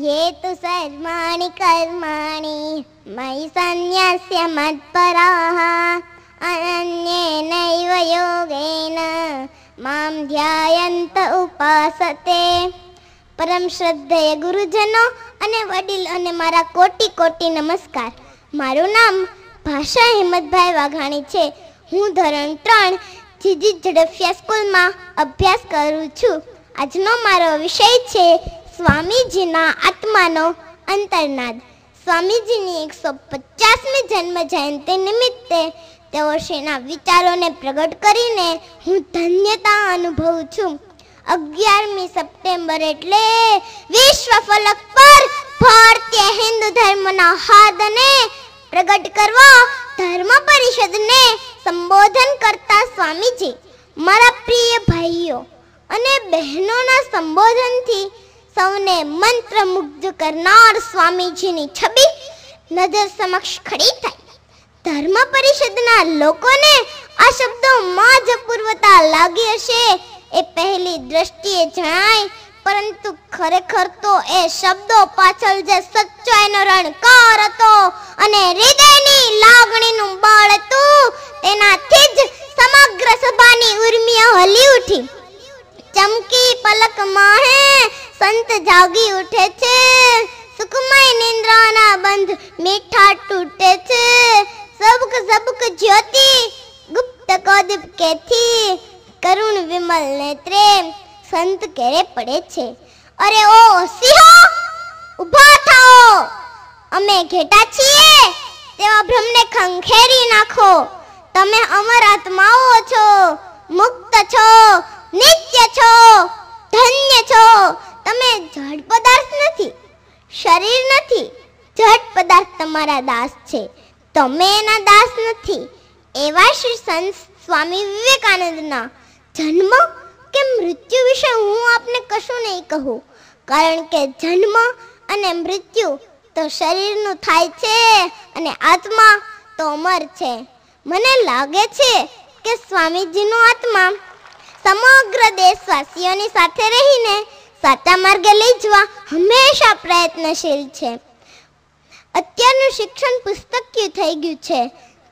ये तु सर्वाणि कर्माणि मयि सन्न्यस्य मत्पराः अनन्येनैव योगेन मां ध्यायन्त उपासते। પરમ શ્રદ્ધેય ગુરુજનો અને વડીલોને મારા કોટી કોટી નમસ્કાર. મારું નામ ભાષા હિંમતભાઈ વાઘાણી છે. હું ધોરણ 3 જીજી ઝડફિયા સ્કૂલમાં અભ્યાસ કરું છું. આજનો મારો વિષય છે સ્વામીજીના આત્માનો અંતર્નાદ. સ્વામીજીની 150મી જન્મ જયંતિ નિમિત્તે તેઓ શ્રીના વિચારોને પ્રગટ કરીને હું ધન્યતા અનુભવું છું. 11મી સપ્ટેમ્બર એટલે વિશ્વ ફલક પર ભારતીય હિન્દુ ધર્મના હાદને પ્રગટ કરવા ધર્મ પરિષદને સંબોધન કરતા સ્વામીજી મારા પ્રિય ભાઈઓ અને બહેનોના સંબોધનથી સૌને મંત્રમુગ્ધ કરનાર સ્વામીજીની છબી નજર સમક્ષ ખડી થઈ. ધર્મ પરિષદના લોકોને આ શબ્દો માં જ પૂર્વતા લાગી હશે એ પહેલી દ્રષ્ટિએ જણાય, પરંતુ ખરેખર તો એ શબ્દો પાછળ જે સચ્ચાઈનો રણકાર હતો અને હૃદયની લાગણીનું બળ હતું તેનાથી જ સમગ્ર સભાની ઉર્મિઓ હલી ઉઠી. ચમકી પલક માહે સંત જાગી ઉઠે છે, સુખમય નિંદ્રાના બંધ મીઠા તૂટે છે, સબક સબક જ્યોતિ ગુપ્ત કોદીપ કેથી કરુણ વિમલ નેત્રે સંત કેરે પડે છે. અરે ઓ સિંહો, ઊભા થાઓ, અમે ઘેટા છીએ તેવા ભ્રમને ખંખેરી નાખો. તમે અમર આત્માઓ છો, મુક્ત છો, નિત્ય છો, ધન્ય છો. તમે જડ પદાર્થ નથી, શરીર નથી. જડ પદાર્થ તમારા દાસ છે, તમે એના દાસ નથી. એવા શ્રી સંત સ્વામી વિવેકાનંદના જન્મ કે મૃત્યુ વિશે હું આપને કશું નહીં કહું, કારણ કે જન્મ અને મૃત્યુ તો શરીરનું થાય છે અને આત્મા તો અમર છે. મને લાગે છે કે સ્વામીજીનો આત્મા સમગ્ર દેશવાસીઓની સાથે રહીને સાચા માર્ગે લઈ જવા હંમેશા પ્રયત્નશીલ છે. અત્યારનું શિક્ષણ પુસ્તકીય થઈ ગયું છે,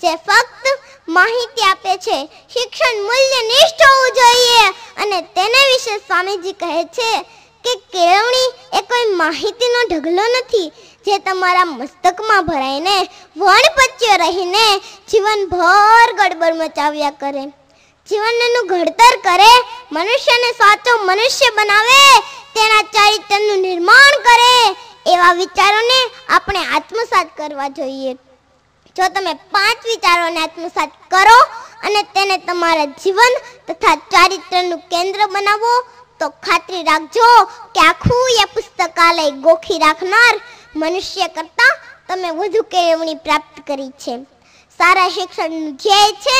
જે ફક્ત માહિતી આપે છે. શિક્ષણ મૂલ્યનિષ્ઠ હોવું જોઈએ અને તેને વિશે સ્વામીજી કહે છે કે કેળવણી એ કોઈ માહિતીનો ઢગલો નથી જે તમારા મસ્તકમાં ભરાઈને વણપચ્યો રહીને જીવનભર ગડબડ મચાવ્યા કરે. જીવનનું ઘડતર કરે, મનુષ્યને સાચો મનુષ્ય બનાવે, તેના ચરિત્રનું નિર્માણ કરે. એવા વિચારોને આપણે આત્મસાત કરવા જોઈએ. જો તમે 5 વિચારોને આત્મસાત કરો અને તેને તમારા જીવન તથા ચારિત્રનું કેન્દ્ર બનાવો તો ખાતરી રાખજો કે આખું એ પુસ્તકાલય ગોખી રાખનાર મનુષ્ય કરતાં તમે વધુ કેળવણી પ્રાપ્ત કરી છે. સારા શિક્ષણનું ધ્યેય છે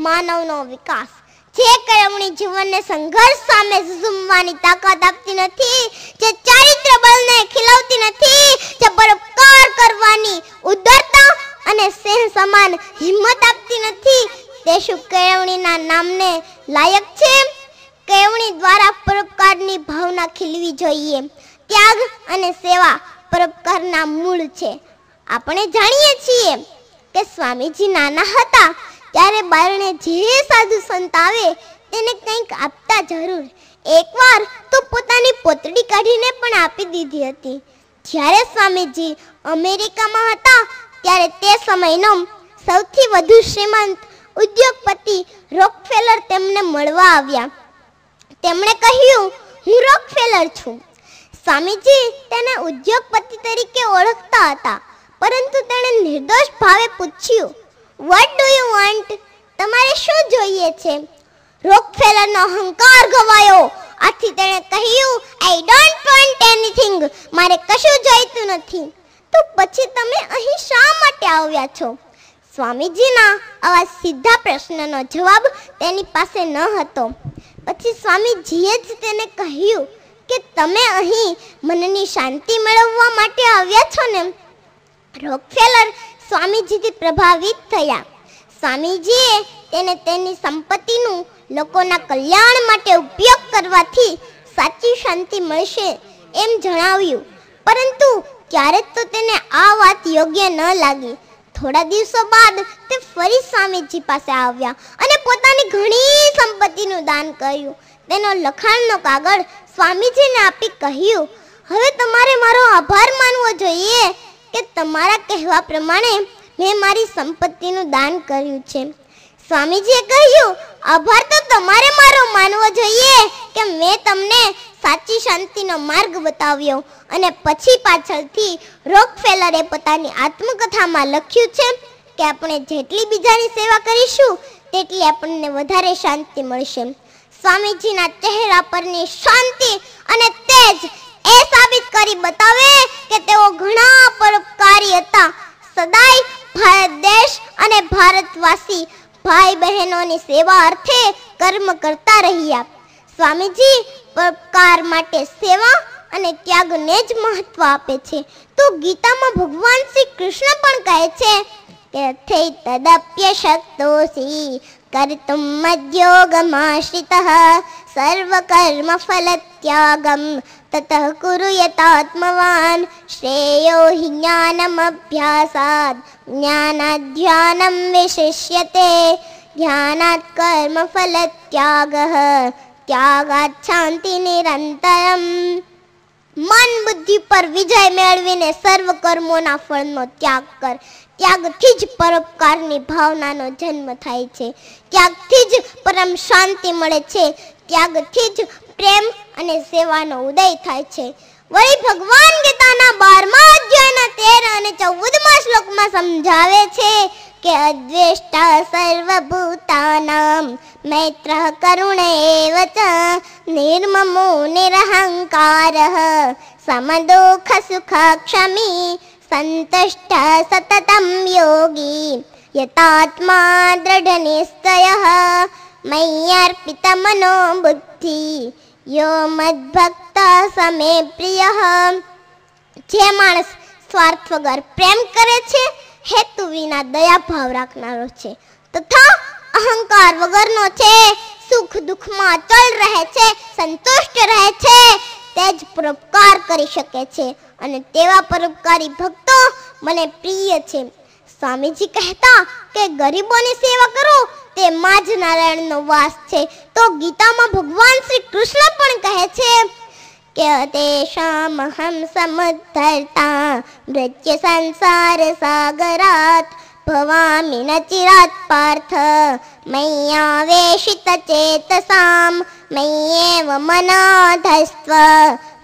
માનવનો વિકાસ. જે કેળવણી જીવનને સંઘર્ષ સામે ઝૂઝવવાની તાકાત આપતી નથી, જે ચારિત્ર બળને ખીલવતી નથી, જે પરોપકાર કરવાની ઉદારતા અને સ્નેહ સમાન હિંમત આપતી નથી, તે શું કેળવણીના નામને લાયક છે? કેળવણી દ્વારા પરોપકારની ભાવના ખીલવી જોઈએ. ત્યાગ અને સેવા પરોપકારના મૂળ છે. આપણે જાણીએ છીએ કે સ્વામીજી નાના હતા ત્યારે બારણે જે સાધુ સંત આવે તેને કંઈક આપતા જરૂર. એકવાર તો પોતાની પોતડી કાઢીને પણ આપી દીધી હતી. જ્યારે સ્વામીજી અમેરિકામાં હતા ત્યારે તે સમયનો સૌથી વધુ શ્રીમંત ઉદ્યોગપતિ રોકફેલર તેમને મળવા આવ્યા. તેમણે કહ્યું, હું રોકફેલર છું. સ્વામીજી તેને ઉદ્યોગપતિ તરીકે ઓળખતા હતા, પરંતુ તેણે નિર્દોષ ભાવે પૂછ્યું, વોટ ડુ યુ વોન્ટ? તમારે શું જોઈએ છે? રોકફેલરનો અહંકાર ગવાયો. આથી તેણે કહ્યું, આઈ ડોન્ટ વોન્ટ એનીથિંગ. મારે કશું જોઈતું નથી. તો પછી તમે અહીં શા માટે આવ્યા છો? સ્વામીજીના આવા સીધા પ્રશ્નનો જવાબ તેની પાસે ન હતો. પછી સ્વામીજીએ જ તેને કહ્યું કે તમે અહીં મનની શાંતિ મેળવવા માટે આવ્યા છો ને? રોકફેલર સ્વામીજીથી પ્રભાવિત થયા. સ્વામીજીએ તેને તેની સંપત્તિનું લોકોના કલ્યાણ માટે ઉપયોગ કરવાથી સાચી શાંતિ મળશે એમ જણાવ્યું. પરંતુ ત્યારે તો તેને આ વાત યોગ્ય ન લાગી. થોડા દિવસો બાદ તે ફરી સ્વામીજી પાસે આવ્યા અને પોતાની ઘણી સંપત્તિનું દાન કર્યું. તેનો લખાણનો કાગળ સ્વામીજીને આપી કહ્યું, હવે તમારે મારો આભાર માનવો જોઈએ કે તમારા કહેવા પ્રમાણે મેં મારી સંપત્તિનું દાન કર્યું છે. સ્વામીજીએ કહ્યું, આભાર તો તમારે મારો માનવો જોઈએ કે મેં તમને સાચી શાંતિનો માર્ગ બતાવ્યો. અને પછી પાછળથી રોકફેલરે પોતાની આત્મકથામાં લખ્યું છે કે આપણે જેટલી બીજાની સેવા કરીશું તેટલી આપણને વધારે શાંતિ મળશે. સ્વામીજીના ચહેરા પરની શાંતિ અને તેજ એ સાબિત કરી બતાવે કે તેઓ ઘણા પરોપકારી હતા. સદાય ભારત દેશ અને ભારતવાસી ભાઈ બહેનોની સેવા અર્થે કર્મ કરતા રહ્યા. સ્વામીજી પરોપકાર માટે સેવા અને ત્યાગને જ મહત્વ આપે છે. તો ગીતામાં ભગવાન શ્રી કૃષ્ણ પણ કહે છે કે થઈ તદપ્ય શક્તોસી કર્તુમ મદ્યોગમાશ્રિતઃ સર્વ કર્મ ફલ ત્યાગમ તતઃ કુરુ યતાત્મવાન શ્રેયો હિ જ્ઞાનમ અભ્યાસાદ જ્ઞાનાદ ધ્યાનમ વિશિષ્યતે ધ્યાનાત કર્મ ફલ ત્યાગઃ ત્યાગાત શાંતિ નિરંતરમ. મન બુદ્ધિ પર વિજય મેળવીને સર્વ કર્મોના ફળનો ત્યાગ કર. ત્યાગથી જ પરોપકારની ભાવનાનો જન્મ થાય છે. ત્યાગથી જ પરમ શાંતિ મળે છે. ત્યાગથી જ પ્રેમ અને સેવાનો ઉદય થાય છે. વળી ભગવાન ગીતાના 12મા અધ્યાયના 13 અને 14મા શ્લોકમાં સમજાવે છે કે અદ્વેષ્ટા સર્વભૂતાનામ મૈત્રઃ કરુણ એવ ચ નિર્મમો નિરહંકારઃ સમદુઃખ સુખ ક્ષમી સંતુષ્ટઃ સતતં યોગી યતાત્મા દૃઢ નિશ્ચયઃ મય્યર્પિત મનો બુદ્ધિ યો મદ્ભક્ત સમે પ્રિયઃ. જે માણસ સ્વાર્થ વગર પ્રેમ કરે છે, હેતુ વિના દયા ભાવ રાખનારો છે તથા અહંકાર વગરનો છે, સુખ દુઃખમાં અચળ રહે છે, સંતુષ્ટ રહે છે, તે જ પરોપકાર કરી શકે છે અને તેવા પરોપકારી ભક્તો મને પ્રિય છે. સ્વામીજી કહેતા કે ગરીબોની સેવા કરો તેમાં જ નારાયણનો વાસ છે. તો ગીતામાં ભગવાન શ્રી કૃષ્ણ પણ કહે છે કે તેષામહં સમુદ્ધર્તા મૃત્યુ સંસાર સાગરાત ભવામિ ન ચિરાત પાર્થ મય્યાવેશિત ચેતસામ મય્યેવ મનાધસ્ત્વ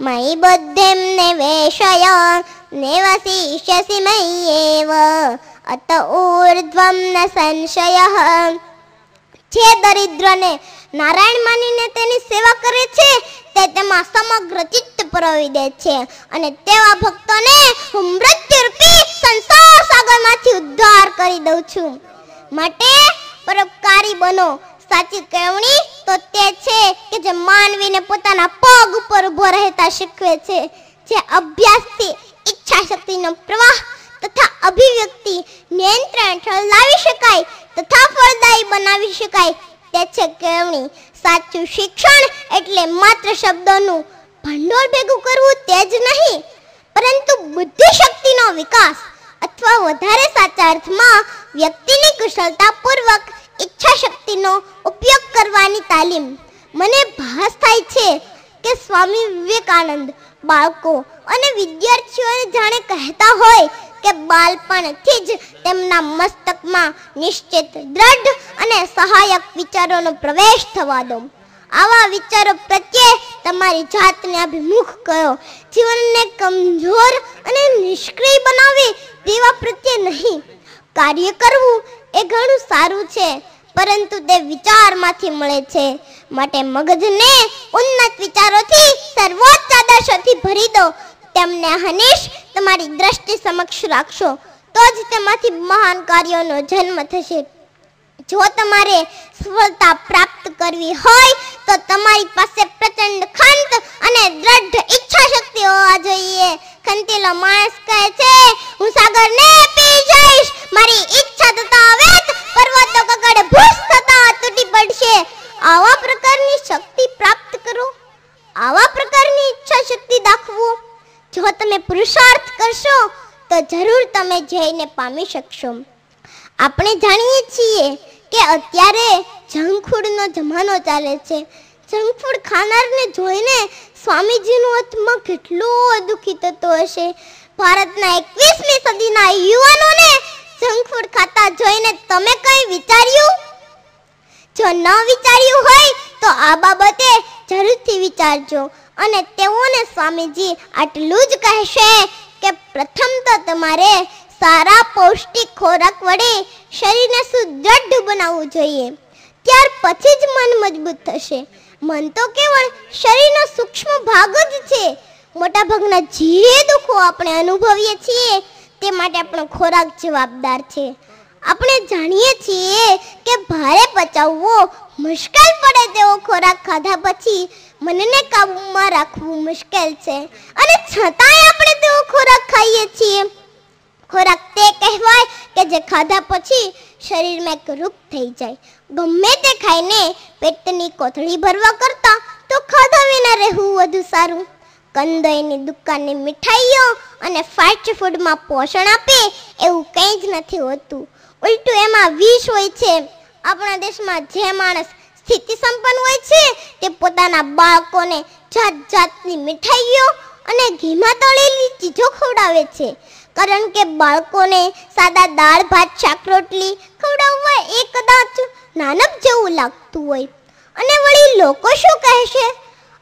મયિ બુદ્ધિં નિવેશય નિવસિષ્યસि મય્યેવ અત ઊર્ધ્વં ન સંશયઃ. જે દરિદ્રને નારાયણ માનીને તેની સેવા કરે છે તે તેમાં સમગ્ર ચિત્ત પરોવી દે છે અને તેવા ભક્તોને હું મૃત્યુરૂપી સંસાર સાગરમાંથી ઉદ્ધાર કરી દઉં છું. માટે પરોપકારી બનો. સાચી કેળવણી તો તે છે કે જે માનવીને પોતાના પગ ઉપર ઊભો રહેતા શીખવે છે, જે અભ્યાસથી ઈચ્છા શક્તિનો પ્રવાહ તથા અભિવ્યક્તિ નિયંત્રણ લાવી શકાય તથા ફળદાયી બનાવી શકાય તે છે કેળવણી. સાચું શિક્ષણ એટલે માત્ર શબ્દોનું ભંડોળ ભેગું કરવું તે જ નહીં, પરંતુ બુદ્ધિ શક્તિનો વિકાસ અથવા વધારે સાચા અર્થમાં વ્યક્તિની કુશળતાપૂર્વક ઈચ્છા શક્તિનો ઉપયોગ કરવાની તાલીમ. મને ભાસ થાય છે કે સ્વામી વિવેકાનંદ બાળકો અને વિદ્યાર્થીઓને જાણે કહેતા હોય કે બાળપણથી જ તેમના મસ્તકમાં નિશ્ચિત, દ્રઢ અને સહાયક વિચારોનો પ્રવેશ થવા દો. આવા વિચારો પ્રત્યે તમારી જાતને અભિમુખ કરો. જીવનને કમજોર અને નિષ્ક્રિય બનાવી દેવા પ્રત્યે નહીં. કાર્ય કરવું એ ઘણું સારું છે, પરંતુ તે વિચારમાંથી મળે છે. માટે મગજને ઉન્નત વિચારોથી, સર્વોચ્ચ આદર્શોથી ભરી દો. તેમને હંમેશ તમારી દ્રષ્ટિ સમક્ષ રાખશો તો જ તેમાંથી મહાન કાર્યોનો જન્મ થશે. જો તમારે સફળતા પ્રાપ્ત કરવી હોય તો તમારી પાસે પ્રચંડ ખંત અને દ્રઢ ઈચ્છા શક્તિ હોવા જોઈએ. ખંતેલો માણસ કહે છે, હું સાગરને પી જઈશ. મારી ઈચ્છા થતા વેત પર્વતો કકડ ભૂસ થતા તૂટી પડશે. આવા પ્રકારની શક્તિ પ્રાપ્ત કરો. આવા પ્રકારની ઈચ્છા શક્તિ દાખવો. જો તમે અને પુરુષાર્થ કરશો તો જરૂર તમે જઈને પામી શકશો. આપણે જાણીએ છીએ કે અત્યારે જંક ફૂડનો જમાનો ચાલે છે. જંક ફૂડ ખાનારને જોઈને સ્વામીજીનું આત્મા કેટલો દુઃખી થતો હશે. ભારતના 21મી સદીના યુવાનોને જંક ફૂડ ખાતા જોઈને તમે કંઈ વિચાર્યું? જો ન વિચાર્યું હોય તો આ બાબતે જરૂરથી વિચારજો. અને તેઓને સ્વામીજી આટલું જ કહેશે કે પ્રથમ તો તમારે સારા પૌષ્ટિક ખોરાક વડે શરીરને સુદૃઢ બનાવવું જોઈએ. ત્યાર પછી જ મન મજબૂત થશે. મન તો કેવળ શરીરનો સૂક્ષ્મ ભાગ જ છે. મોટા ભાગના જે દુઃખો આપણે અનુભવીએ છીએ તે માટે આપણો ખોરાક જવાબદાર છે. આપણે જાણીએ છીએ કે ભારે પચાવવો મુશ્કેલ પડે તેવો ખોરાક ખાધા પછી મનને કાબૂમાં રાખવું મુશ્કેલ છે, અને છતાંય આપણે તેવો ખોરાક ખાઈએ છીએ. ખોરાક તે કહેવાય કે જે ખાધા પછી શરીરમાં એક રૂપ થઈ જાય. ગમે તે ખાઈને પેટની કોથળી ભરવા કરતાં તો ખાધા વિના રહેવું વધુ સારું. કંદોઈની દુકાનની મીઠાઈઓ અને ફાસ્ટ ફૂડમાં પોષણ આપે એવું કંઈ જ નથી હોતું. ઉલટું એમાં વિષ હોય છે. આપણા દેશમાં જે માણસ સ્થિતિ સંપન્ન હોય છે તે પોતાના બાળકોને જાત જાતની મીઠાઈઓ અને ઘીમાં તળેલી ચીજો ખવડાવે છે, કારણ કે બાળકોને સાદા દાળ ભાત શાક રોટલી ખવડાવવા એ કદાચ નાનક જેવું લાગતું હોય. અને વળી લોકો શું કહેશે?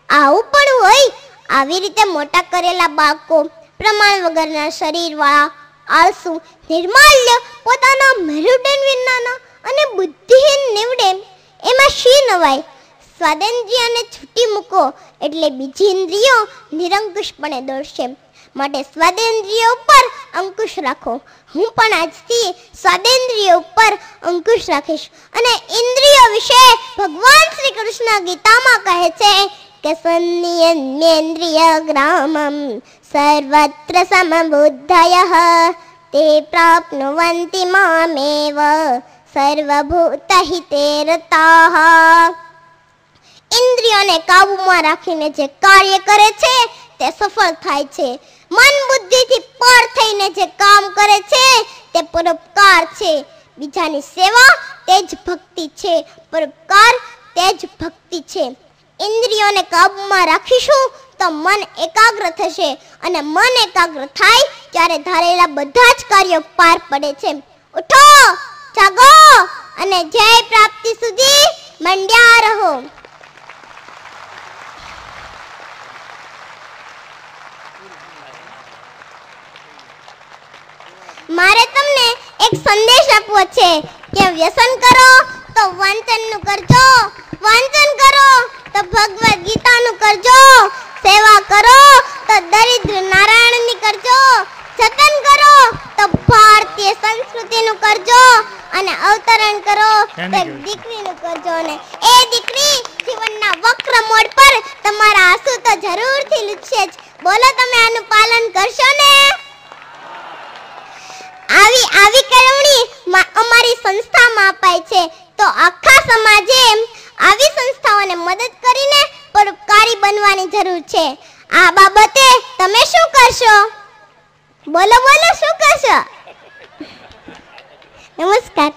આવું પણ હોય. આવી રીતે મોટા કરેલા બાળકો પ્રમાણ વગરના શરીરવાળા, આળસુ, નિર્માલ્ય, પોતાના મેરુદંડ વિનાના અને બુદ્ધિહીન નીવડે. એમાં શી નવાય? સ્વાદેન્દ્રિયને છૂટી મૂકો એટલે બીજી ઇન્દ્રિયો નિરંકુશપણે દોડશે. માટે સ્વાદેન્દ્રિય ઉપર અંકુશ રાખો. હું પણ આજથી સ્વાદેન્દ્રિય ઉપર અંકુશ રાખીશ. અને ઇન્દ્રિયો વિશે ભગવાન શ્રી કૃષ્ણ ગીતામાં કહે છે કે સંનિયમ્યેન્દ્રિય ગ્રામમ સર્વત્ર સમબુદ્ધયઃ તે પ્રાપ્નુવન્તિ મામેવ સર્વભૂતહિતે રતાઃ. ઇન્દ્રિયોને કાબૂમાં રાખીને જે કાર્ય કરે છે તે સફળ થાય છે. મન બુદ્ધિથી પર થઈને જે કામ કરે છે તે પરોપકાર છે. બીજાની સેવા તે જ ભક્તિ છે. પરોપકાર તે જ ભક્તિ છે. ઇન્દ્રિયોને કાબૂમાં રાખીશું તો મન એકાગ્ર થશે, અને મન એકાગ્ર થાય ત્યારે ધારેલા બધા જ કાર્યો પાર પડે છે. ઉઠો, જાગો અને જય પ્રાપ્તિ સુધી મંડ્યા રહો. મારે તમને એક સંદેશ આપવો છે કે વ્યસન કરો તો વાંચનનું કરજો, વાંચન કરો તો ભગવદ ગીતાનું કરજો, સેવા કરો તો દરિદ્ર નારાયણની કરજો, જતન કરો તો ભારતીય સંસ્કૃતિનું કરજો, અને અવતરણ કરો તો દીકરીનું કરજો. અને એ દીકરી જીવનના વક્ર મોડ પર તમારા આંસુ તો જરૂરથી લૂછશે જ. બોલો, તમે આનું પાલન કરશો ને? આવી કેળવણી અમારી સંસ્થામાં અપાય છે, તો આખા સમાજે આવી સંસ્થાઓને મદદ કરીને પરોપકારી બનવાની જરૂર છે. આ બાબતે તમે શું કરશો? બોલો બોલો, શું કરશો? નમસ્કાર.